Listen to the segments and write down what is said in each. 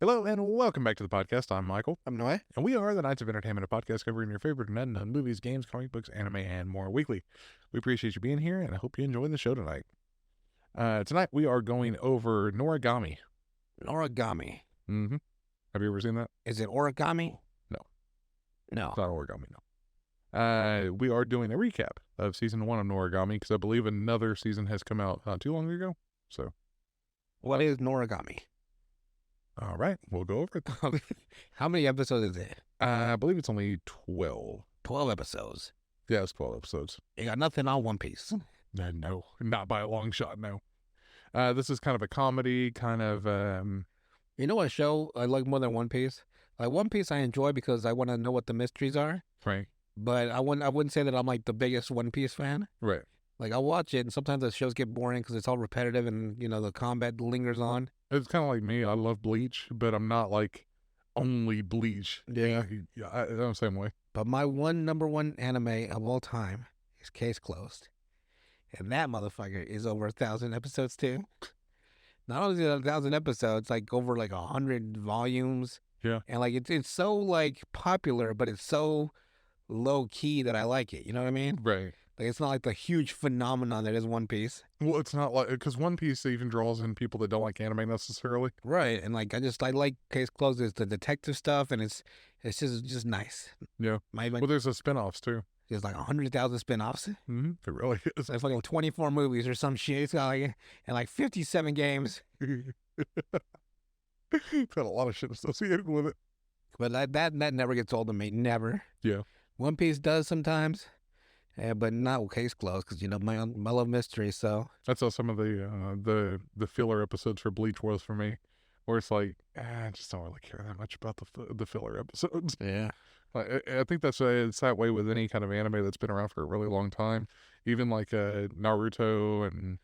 Hello and welcome back to the podcast. I'm Michael, I'm Noé. and we are the Knights of Entertainment, a podcast covering your favorite net and movies, games, comic books, anime, and more weekly. We appreciate you being here, and I hope you enjoy the show tonight. Tonight we are going over Noragami. Noragami. Mm-hmm. Have you ever seen that? Is it origami? No. No. It's not origami, no. We are doing a recap of season 1 of Noragami because I believe another season has come out not too long ago. So, What is Noragami? all right, we'll go over it. How many episodes is it? I believe it's only 12. 12 episodes. Yeah, it's 12 episodes. You got nothing on One Piece. No, not by a long shot, no. This is kind of a comedy, kind of, You know what show I like more than One Piece? Like One Piece I enjoy because I want to know what the mysteries are. right, But I wouldn't say that I'm like the biggest One Piece fan. right. Like I'll watch it and sometimes the shows get boring because it's all repetitive and the combat lingers on. It's kind of like me. I love Bleach, but I'm not like only Bleach. Yeah. I'm the same way. But my number one anime of all time is Case Closed. And that motherfucker is over 1,000 episodes too. Not only is it 1,000 episodes, like over like 100 volumes. Yeah. And like it's so like popular, but it's so low key that I like it. You know what I mean? Right. Like it's not like the huge phenomenon that is One Piece. Well, it's not like, because One Piece even draws in people that don't like anime necessarily. Right. And like I like Case Closed. It's the detective stuff, and it's just nice. Yeah. Well, there's a spinoffs too. There's like 100,000 spinoffs. Mm-hmm. It really is. It's like 24 movies or some shit. It's got like, and like 57 games. It's got a lot of shit associated with it. But that never gets old to me. Never. Yeah. One Piece does sometimes, but not Case Closed because my love mystery. So That's how some of the filler episodes for Bleach was for me, where it's like, I just don't really care that much about the filler episodes. yeah, I think it's that way with any kind of anime that's been around for a really long time. Even like Naruto, and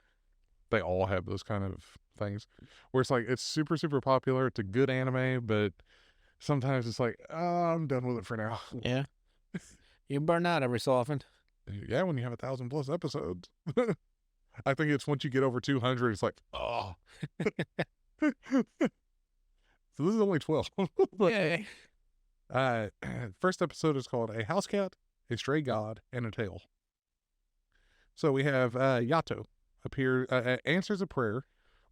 they all have those kind of things where it's like it's super super popular. It's a good anime, but sometimes it's like, oh, I'm done with it for now. yeah. You burn out every so often. Yeah, when you have 1,000+ episodes. I think it's once you get over 200, it's like, oh. So this is only 12. Yeah. First episode is called A House Cat, A Stray God, and a Tale. So we have Yato answers a prayer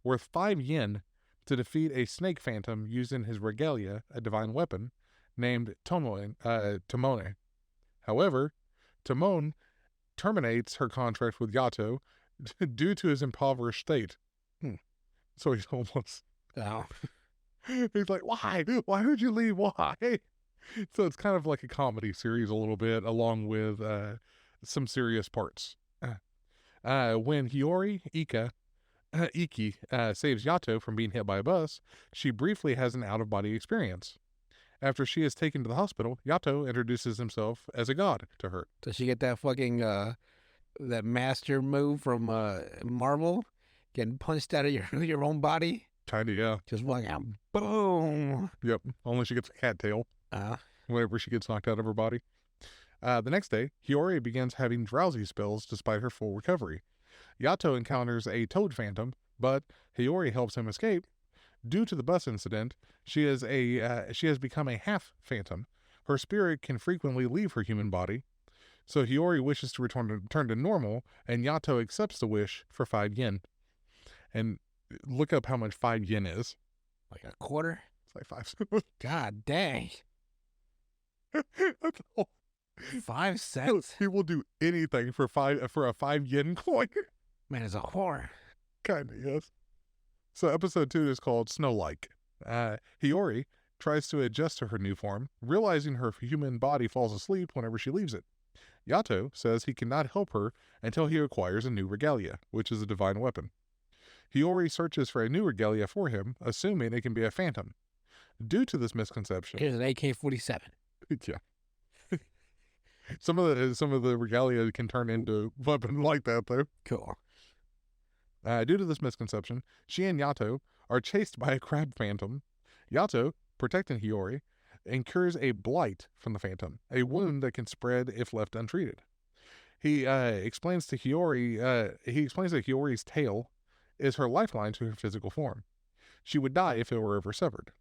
worth 5 yen to defeat a snake phantom using his regalia, a divine weapon, named Tomone. However, Tomone terminates her contract with Yato due to his impoverished state. So he's homeless. Oh. He's like, why? Why would you leave? Why? So it's kind of like a comedy series a little bit, along with some serious parts. When Hiyori Iki saves Yato from being hit by a bus, she briefly has an out-of-body experience. After she is taken to the hospital, Yato introduces himself as a god to her. Does she get that fucking that master move from Marvel, getting punched out of your own body? Kinda, yeah. Just fucking boom. Yep. Only she gets a cattail whenever she gets knocked out of her body. The next day, Hiyori begins having drowsy spells despite her full recovery. Yato encounters a toad phantom, but Hiyori helps him escape. Due to the bus incident, she has become a half phantom. Her spirit can frequently leave her human body. So Hiyori wishes to return to normal, and Yato accepts the wish for 5 yen. And look up how much 5 yen is. Like a quarter? It's like 5 cents. God dang. That's all. 5 cents? He will do anything for a 5 yen coin. Man, it's a whore. Kinda, yes. So episode 2 is called Snow-like. Hiyori tries to adjust to her new form, realizing her human body falls asleep whenever she leaves it. Yato says he cannot help her until he acquires a new regalia, which is a divine weapon. Hiyori searches for a new regalia for him, assuming it can be a phantom. Due to this misconception... Here's an AK-47. Yeah. Some of the regalia can turn into weapons like that, though. Cool. Due to this misconception, she and Yato are chased by a crab phantom. Yato, protecting Hiyori, incurs a blight from the phantom, a wound that can spread if left untreated. He explains that Hiyori's tail is her lifeline to her physical form. She would die if it were ever severed.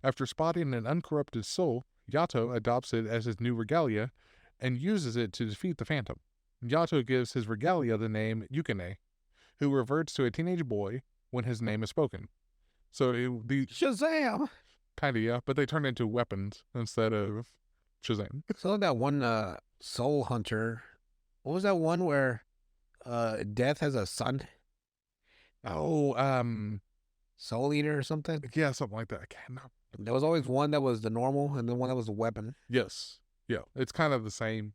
After spotting an uncorrupted soul, Yato adopts it as his new regalia and uses it to defeat the Phantom. Yato gives his regalia the name Yukine, who reverts to a teenage boy when his name is spoken. So the Shazam! kind of, yeah, but they turn into weapons instead of Shazam. So that one Soul Hunter, what was that one where Death has a son? Oh, Soul Eater or something? yeah, something like that. I can't. There was always one that was the normal and then one that was a weapon. Yes, yeah, it's kind of the same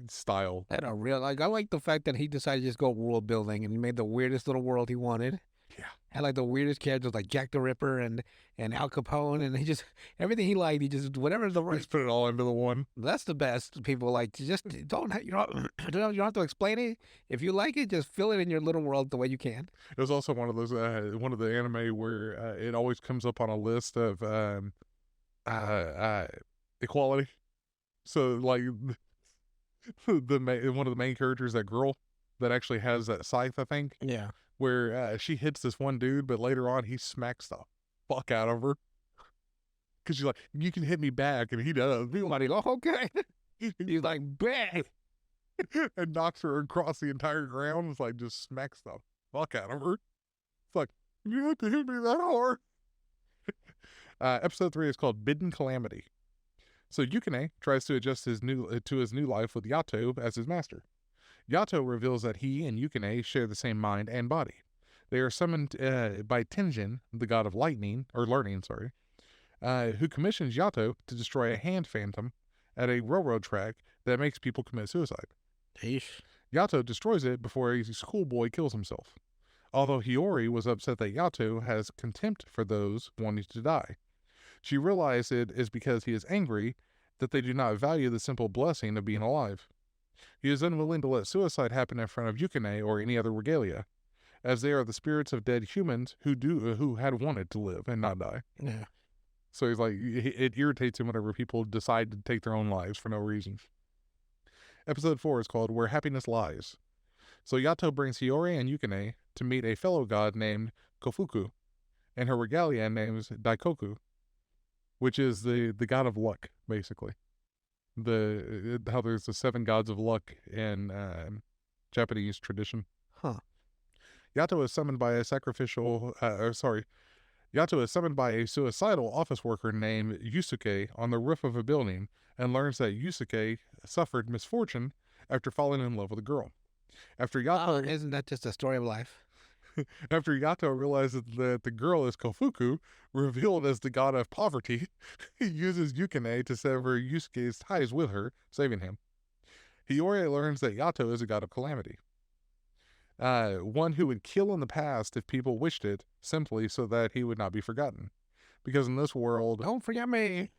style. That a real I like the fact that he decided to just go world building and he made the weirdest little world he wanted. Yeah, Had like the weirdest characters like Jack the Ripper and Al Capone, and he just everything he liked, he just whatever the just put it all into the one. That's the best. People like just don't you don't have to explain it. If you like it, just fill it in your little world the way you can. It was also one of those one of the anime where it always comes up on a list of equality. So like one of the main characters, that girl that actually has that scythe, I think. Yeah. Where she hits this one dude, but later on he smacks the fuck out of her. Because she's like, you can hit me back, and he does. Somebody go, okay. He's like, bang. And knocks her across the entire ground. It's like, just smacks the fuck out of her. It's like, you have to hit me that hard. Episode 3 is called Bidden Calamity. So Yukine tries to adjust his new life with Yato as his master. Yato reveals that he and Yukine share the same mind and body. They are summoned by Tenjin, the god of learning, who commissions Yato to destroy a hand phantom at a railroad track that makes people commit suicide. Eesh. Yato destroys it before a schoolboy kills himself. Although Hiyori was upset that Yato has contempt for those wanting to die. She realized it is because he is angry that they do not value the simple blessing of being alive. He is unwilling to let suicide happen in front of Yukine or any other regalia, as they are the spirits of dead humans who had wanted to live and not die. Yeah. So he's like, it irritates him whenever people decide to take their own lives for no reason. Episode 4 is called Where Happiness Lies. So Yato brings Hiyori and Yukine to meet a fellow god named Kofuku, and her regalia named Daikoku, which is the god of luck, basically. How there's the 7 gods of luck in Japanese tradition. Huh. Yato is summoned by a Yato is summoned by a suicidal office worker named Yusuke on the roof of a building and learns that Yusuke suffered misfortune after falling in love with a girl. Isn't that just a story of life? After Yato realizes that the girl is Kofuku, revealed as the god of poverty, he uses Yukine to sever Yusuke's ties with her, saving him. Hiyori learns that Yato is a god of calamity. One who would kill in the past if people wished it, simply so that he would not be forgotten. Because in this world, don't forget me.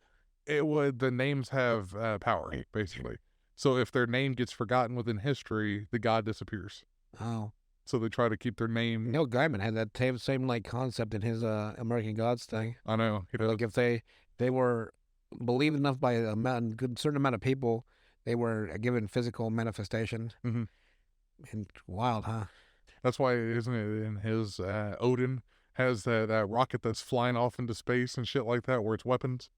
The names have power, basically. So if their name gets forgotten within history, the god disappears. Oh. So they try to keep their name. Neil Gaiman had that same like concept in his American Gods thing. I know. Like if they were believed enough by a certain amount of people, they were given physical manifestation. Mm-hmm. And wild, huh? That's why, isn't it, in his Odin has that rocket that's flying off into space and shit like that, where it's weapons?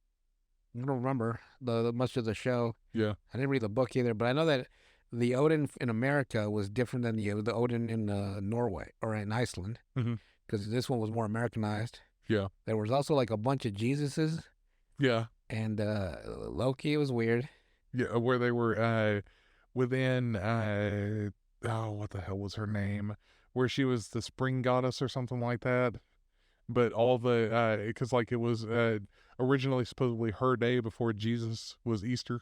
I don't remember the much of the show. Yeah. I didn't read the book either, but I know that the Odin in America was different than the Odin in Norway or in Iceland, because this one was more Americanized. Yeah. There was also like a bunch of Jesuses. Yeah. And Loki was weird. Yeah, where they were within what the hell was her name? Where she was the spring goddess or something like that. But all the because like it was originally supposedly her day before Jesus was Easter.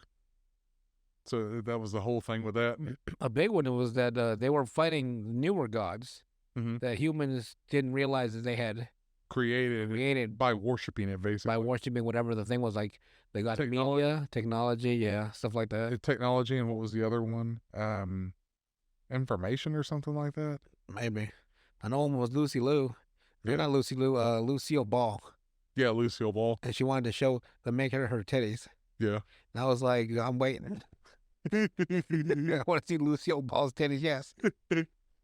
So that was the whole thing with that. A big one was that they were fighting newer gods that humans didn't realize that they had created by worshiping it, basically. By worshiping whatever the thing was, like they got technology, yeah, stuff like that. Technology, and what was the other one? Information or something like that? Maybe. I know one was Lucy Liu. You're not Lucy Liu, Lucille Ball. Yeah, Lucille Ball. And she wanted to show make her titties. Yeah. And I was like, I'm waiting. I want to see Lucille Ball's titties, yes.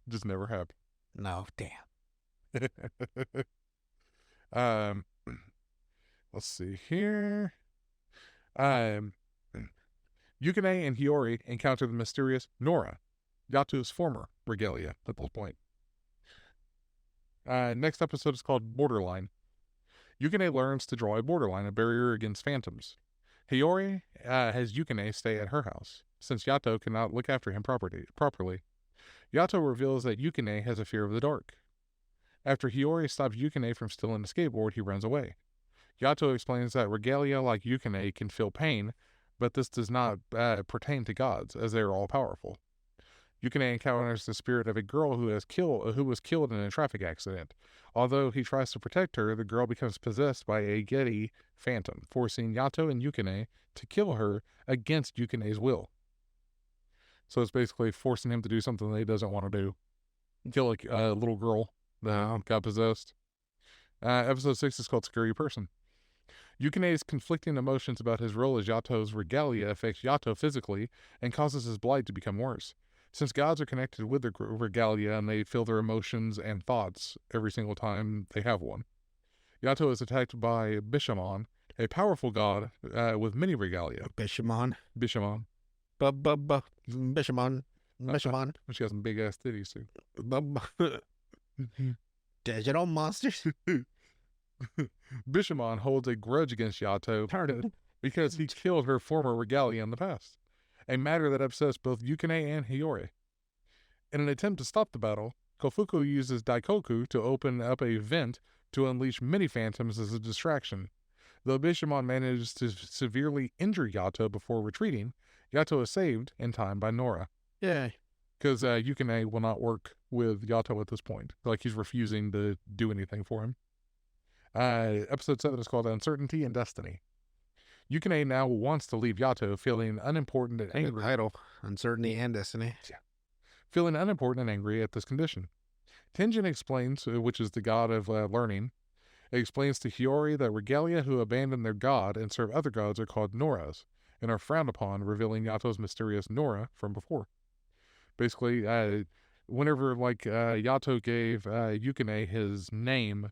Just never happened. No, damn. let's see here. Um, Yukine and Hiyori encounter the mysterious Nora, Yato's former regalia at this point. Next episode is called Borderline. Yukine learns to draw a borderline, a barrier against phantoms. Hiyori has Yukine stay at her house, since Yato cannot look after him properly. Yato reveals that Yukine has a fear of the dark. After Hiyori stops Yukine from stealing the skateboard, he runs away. Yato explains that regalia like Yukine can feel pain, but this does not pertain to gods, as they are all powerful. Yukine encounters the spirit of a girl who was killed in a traffic accident. Although he tries to protect her, the girl becomes possessed by a Yeti phantom, forcing Yato and Yukine to kill her against Yukine's will. So it's basically forcing him to do something that he doesn't want to do. Kill a little girl that got possessed. Episode 6 is called Scary Person. Yukine's conflicting emotions about his role as Yato's regalia affects Yato physically and causes his blight to become worse. Since gods are connected with their regalia and they feel their emotions and thoughts every single time they have one. Yato is attacked by Bishamon, a powerful god with many regalia. Bishamon. Bishamon. Bishamon. Bishamon. She has some big ass titties too. Digital monsters. Bishamon holds a grudge against Yato because he killed her former regalia in the past, a matter that upsets both Yukine and Hiyori. In an attempt to stop the battle, Kofuku uses Daikoku to open up a vent to unleash many phantoms as a distraction. Though Bishamon manages to severely injure Yato before retreating, Yato is saved in time by Nora. Yeah. Because Yukine will not work with Yato at this point. Like, he's refusing to do anything for him. Episode 7 is called Uncertainty and Destiny. Yukine now wants to leave Yato, feeling unimportant and angry. Title: Uncertainty and Destiny. Yeah. Feeling unimportant and angry at this condition. Tenjin explains, which is the god of learning, explains to Hiyori that regalia who abandon their god and serve other gods are called Noras, and are frowned upon, revealing Yato's mysterious Nora from before. Basically, whenever Yato gave Yukine his name,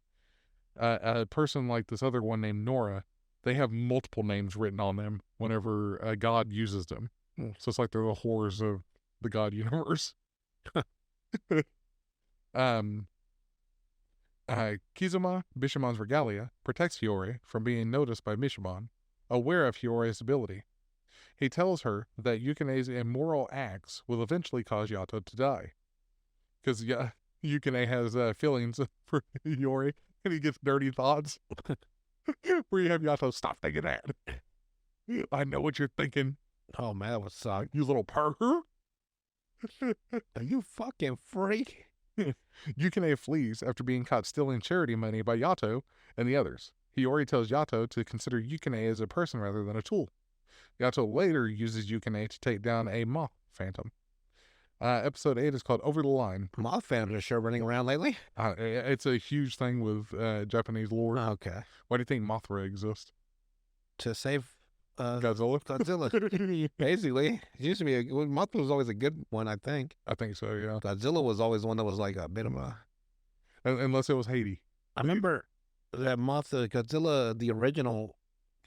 a person like this other one named Nora, they have multiple names written on them whenever a god uses them. So it's like they're the whores of the god universe. Kizuma, Bishamon's regalia, protects Hiyori from being noticed by Bishamon, aware of Hiyori's ability. He tells her that Yukine's immoral acts will eventually cause Yato to die. Because Yukine has feelings for Hiyori, and he gets dirty thoughts. Where you have Yato, stop thinking that. I know what you're thinking. Oh man, that would suck. You little perker. Are you fucking freak? Yukine flees after being caught stealing charity money by Yato and the others. Hiyori tells Yato to consider Yukine as a person rather than a tool. Yato later uses Yukine to take down a moth phantom. Episode 8 is called Over the Line. Moth phantoms are sure running around lately. It's a huge thing with Japanese lore. Okay. Why do you think Mothra exists? To save Godzilla? Godzilla. Basically. It used to be Mothra was always a good one, I think. I think so, yeah. Godzilla was always one that was like a bit of a... Unless it was Haiti. I remember that Godzilla, the original,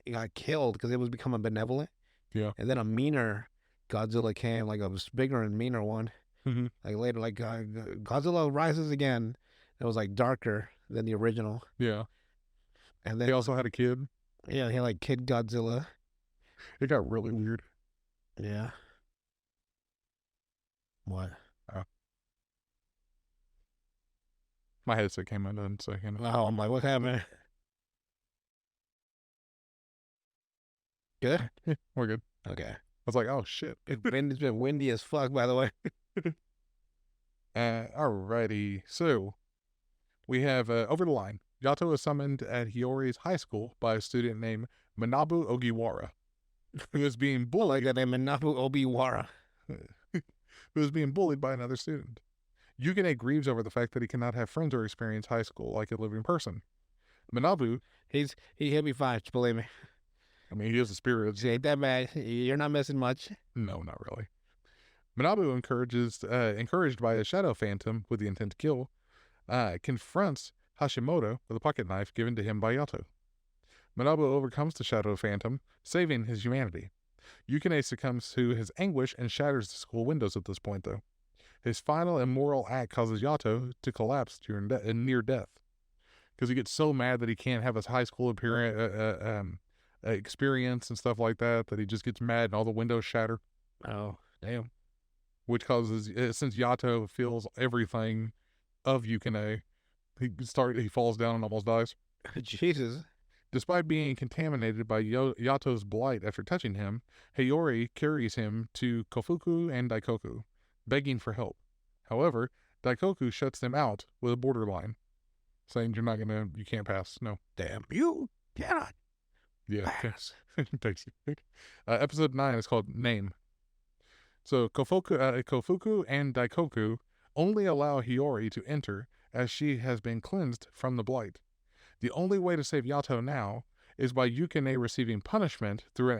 got killed because it was becoming benevolent. Yeah. And then a meaner Godzilla came, like a bigger and meaner one. Mm-hmm. Like later, like Godzilla rises again. It was like darker than the original. Yeah. And then he also had a kid. Yeah, he had like Kid Godzilla. It got really weird. Yeah. What? My headset came out in a second. Oh, I'm like, what happened? Good? We're good. Okay. I was like, oh shit. It's been windy as fuck, by the way. Alrighty. So, we have Over the Line. Yato is summoned at Hiyori's high school by a student named Manabu Ogiwara, who is being bullied. Like that name, Manabu Ogiwara. Who is being bullied by another student. Yukine grieves over the fact that he cannot have friends or experience high school like a living person. Manabu... He'll be fine, believe me. I mean, he is a spirit. He ain't that bad. You're not missing much. No, not really. Manabu, encouraged by a shadow phantom with the intent to kill, confronts Hashimoto with a pocket knife given to him by Yato. Manabu overcomes the Shadow Phantom, saving his humanity. Yukine succumbs to his anguish and shatters the school windows at this point, though. His final immoral act causes Yato to collapse during near death, because he gets so mad that he can't have his high school experience and stuff like that he just gets mad and all the windows shatter. Oh, damn. Which causes, since Yato feels everything of Yukine, he falls down and almost dies. Jesus. Despite being contaminated by Yato's blight after touching him, Hiyori carries him to Kofuku and Daikoku, begging for help. However, Daikoku shuts them out with a borderline, saying you can't pass. No. Damn. You cannot. Yeah. Thanks. Episode 9 is called Name. So Kofuku and Daikoku only allow Hiyori to enter as she has been cleansed from the blight. The only way to save Yato now is by Yukine receiving punishment through an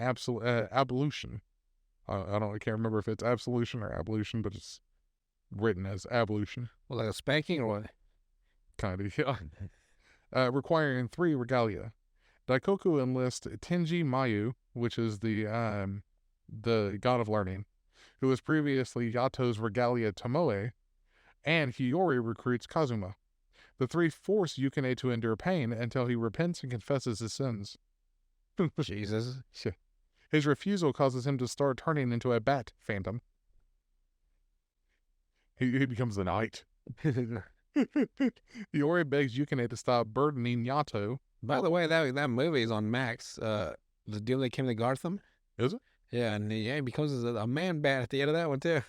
ablution. I can't remember if it's absolution or ablution, but it's written as ablution. Well, like a spanking or what? Kind of, yeah. Requiring 3 regalia. Daikoku enlists Tenji Mayu, which is the god of learning, who was previously Yato's regalia Tomoe, and Hiyori recruits Kazuma. The 3 force Yukine to endure pain until he repents and confesses his sins. Jesus. His refusal causes him to start turning into a bat phantom. He becomes the knight. Hiyori begs Yukine to stop burdening Yato. By the way, that movie is on Max. The Deal That Came to Gotham. Is it? Yeah, and he becomes a man bat at the end of that one too.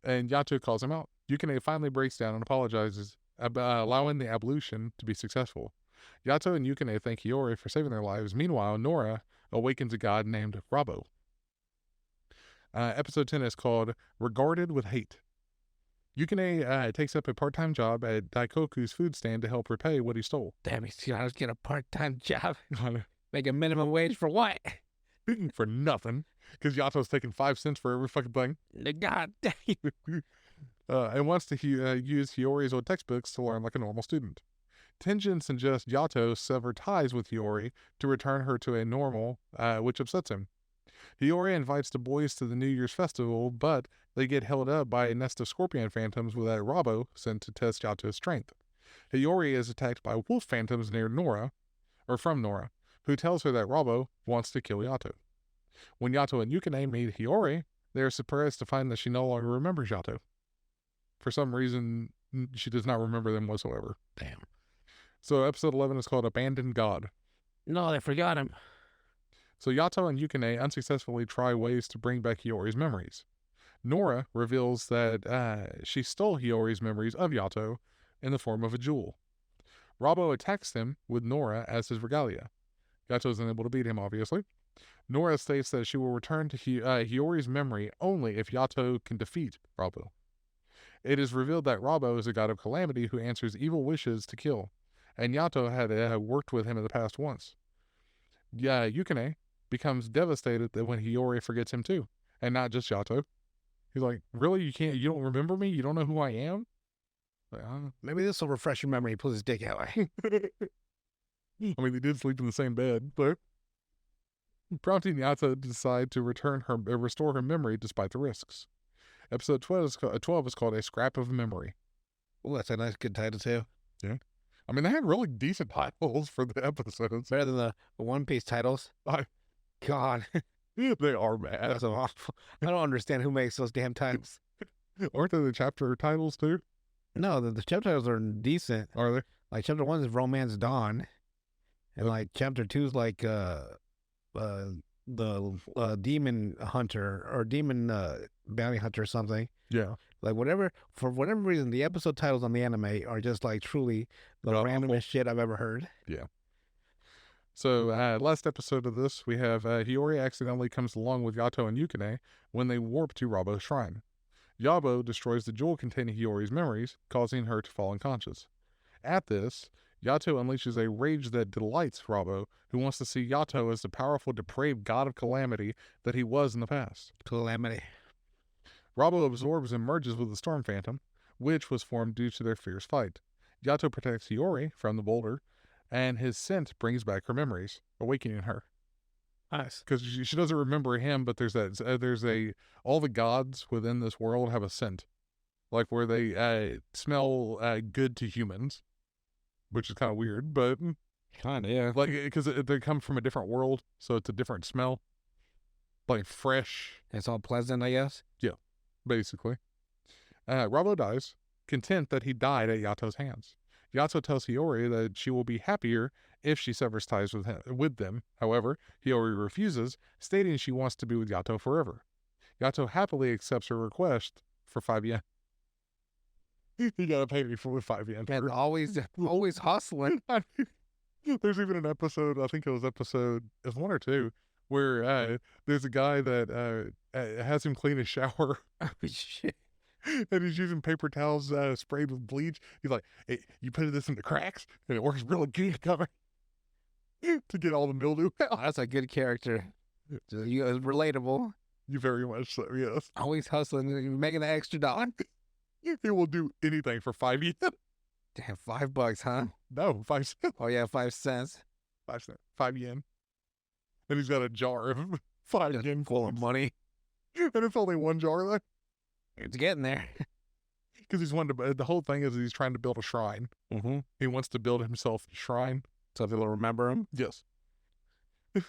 And Yato calls him out. Yukine finally breaks down and apologizes, allowing the ablution to be successful. Yato and Yukine thank Hiyori for saving their lives. Meanwhile, Nora awakens a god named Rabo. Episode 10 is called Regarded with Hate. Yukine takes up a part-time job at Daikoku's food stand to help repay what he stole. Damn, he's gonna get a part-time job. Make a minimum wage for what? For nothing. Because Yato's taking 5 cents for every fucking thing. God damn. And wants to use Hiyori's old textbooks to learn like a normal student. Tenjin suggests Yato sever ties with Hiyori to return her to a normal, which upsets him. Hiyori invites the boys to the New Year's festival, but they get held up by a nest of scorpion phantoms with a Rabo sent to test Yato's strength. Hiyori is attacked by wolf phantoms near Nora, who tells her that Rabo wants to kill Yato. When Yato and Yukine meet Hiyori, they are surprised to find that she no longer remembers Yato. For some reason, she does not remember them whatsoever. Damn. So episode 11 is called Abandoned God. No, they forgot him. So Yato and Yukine unsuccessfully try ways to bring back Hiyori's memories. Nora reveals that she stole Hiyori's memories of Yato in the form of a jewel. Rabo attacks them with Nora as his regalia. Yato is unable to beat him, obviously. Nora states that she will return to Hiyori's memory only if Yato can defeat Rabo. It is revealed that Rabo is a god of calamity who answers evil wishes to kill, and Yato had worked with him in the past once. Yukine becomes devastated that when Hiyori forgets him too, and not just Yato. He's like, really? You don't remember me? You don't know who I am? Like, maybe this will refresh your memory. He pulls his dick out. I mean, they did sleep in the same bed, but prompting Yato to decide to restore her memory despite the risks. Episode 12 is called A Scrap of Memory. Oh, that's a nice, good title too. Yeah. I mean, they had really decent titles for the episodes. Better than the One Piece titles. God. They are bad. That's awful. I don't understand who makes those damn titles. Aren't they the chapter titles too? No, the chapter titles are decent. Are they? Like chapter 1 is Romance Dawn. And like chapter 2 is like the demon hunter or demon bounty hunter or something. Yeah. Like for whatever reason, the episode titles on the anime are just like truly the randomest shit I've ever heard. Yeah. So last episode of this, we have Hiyori accidentally comes along with Yato and Yukine when they warp to Rabo's shrine. Yabo destroys the jewel containing Hiyori's memories, causing her to fall unconscious. At this, Yato unleashes a rage that delights Rabo, who wants to see Yato as the powerful, depraved god of calamity that he was in the past. Calamity. Rabo absorbs and merges with the Storm Phantom, which was formed due to their fierce fight. Yato protects Hiyori from the boulder, and his scent brings back her memories, awakening her. Nice. Because she doesn't remember him, but all the gods within this world have a scent, like where they smell good to humans, which is kind of weird, but Kind of, yeah. like because they come from a different world, so it's a different smell, like fresh. It's all pleasant, I guess. Yeah, basically. Rabo dies, content that he died at Yato's hands. Yato tells Hiyori that she will be happier if she severs ties with them. However, Hiyori refuses, stating she wants to be with Yato forever. Yato happily accepts her request for 5 yen. You gotta pay me with 5 yen. Man, always hustling. There's even an episode, I think it was one or two, where there's a guy that has him clean his shower. Oh, shit. And he's using paper towels sprayed with bleach. He's like, hey, you put this in the cracks, and it works really good to get all the mildew out. Oh, that's a good character. You relatable. You very much so, yes. Always hustling. You're making the extra dollar. He will do anything for 5 yen. Damn, $5, huh? No, 5 cents. Oh yeah, 5 cents. 5 cents. 5 yen. And he's got a jar of 5 yen Full of money. And it's only one jar left. It's getting there. Because the whole thing is he's trying to build a shrine. Mm-hmm. He wants to build himself a shrine. So people remember him. Yes.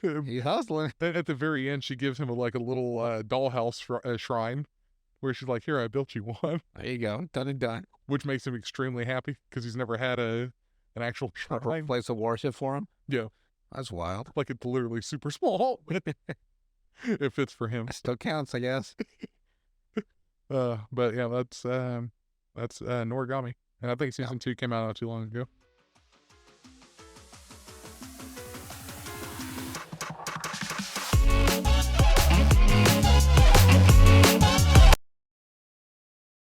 He's hustling. Then at the very end, she gives him a little dollhouse shrine, where she's like, "Here, I built you one," There you go. Done and done. which makes him extremely happy because he's never had an actual A shrine. place of worship for him. Yeah, That's wild. like it's literally super small. It fits for him. That still counts, I guess. But yeah, that's Noragami, and I think season 2 came out not too long ago.